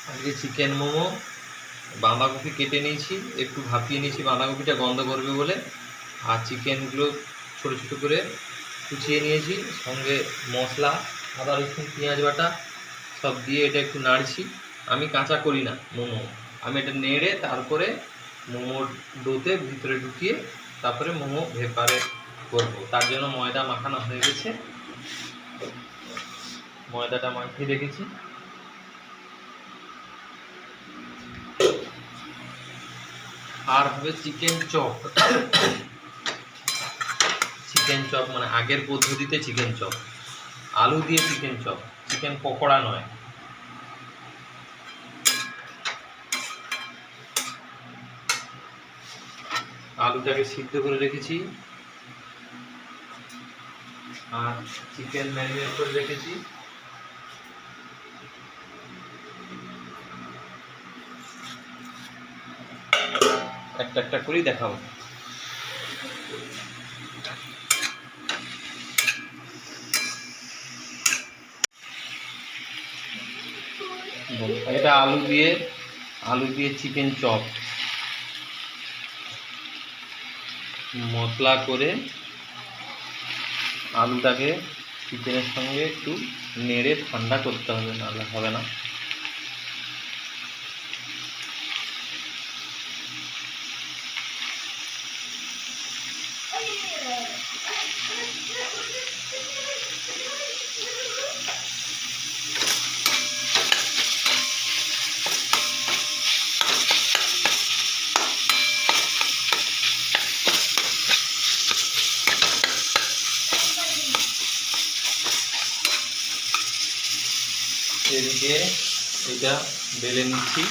আজকে চিকেন মোমো, বাঁধাকপি কেটে নিয়েছি, একটু ভাপিয়ে নিয়েছি বাঁধাকপিটা গন্ধ করবে বলে, আর চিকেনগুলো ছোটো ছোটো করে কুচিয়ে নিয়েছি, সঙ্গে মশলা, আদা রসুন পেঁয়াজ বাটা সব দিয়ে এটা একটু নাড়ছি। আমি কাঁচা করি না মোমো, আমি এটা নেড়ে তারপরে মোমোর ডোতে ভিতরে ঢুকিয়ে তারপরে মোমো ভেপারে করবো। তার জন্য ময়দা মাখানো হয়ে গেছে, ময়দাটা মাখিয়ে রেখেছি। আর হবে চিকেন চপ। চিকেন চপ মানে আগের পদ্ধতিতে চিকেন চপ, আলু দিয়ে চিকেন চপ, চিকেন পকোড়া নয়। আলুটাকে সিদ্ধ করে রেখেছি আর চিকেন ম্যারিনেট করে রেখেছি। একটা একটা করেই দেখাবো। এটা আলু দিয়ে চিকেন চপ, মশলা করে আলুটাকে চিকেনের সঙ্গে একটু নেড়ে ঠান্ডা করতে হবে, নাহলে হবে না। এদিকে এটা বেলে নিচ্ছি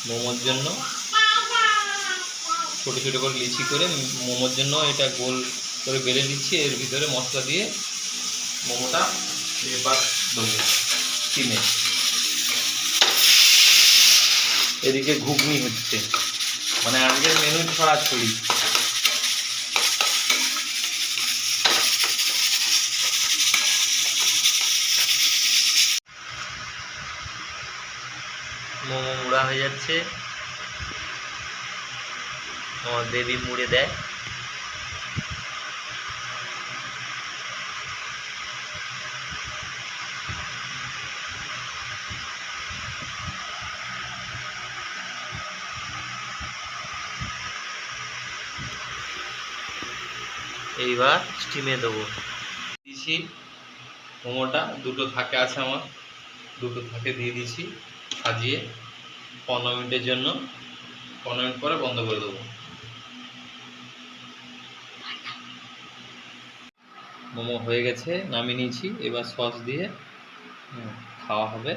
মোমোর জন্য, ছোটো ছোটো করে লিচি করে মোমোর জন্য এটা গোল করে বেলে নিচ্ছি। এর ভিতরে মশলা দিয়ে মোমোটা এবার দেবো স্টিমে। এদিকে ঘুগনি হচ্ছে, মানে আজকের মেনু ছড়াছড়ি। মোমো মুড়া হয়ে যাচ্ছে, আমার বেবি মুড়ে দেয়। এইবার স্টিমে দেবো। দিয়েছি মোমোটা, দুটো থাকে আছে আমার, দুটো থাকে দিয়ে দিয়েছি সাজিয়ে 15 মিনিটের জন্য। 15 মিনিট পরে বন্ধ করে দেবো। মোমো হয়ে গেছে, নামিয়ে নিয়েছি, এবার সস দিয়ে খাওয়া হবে।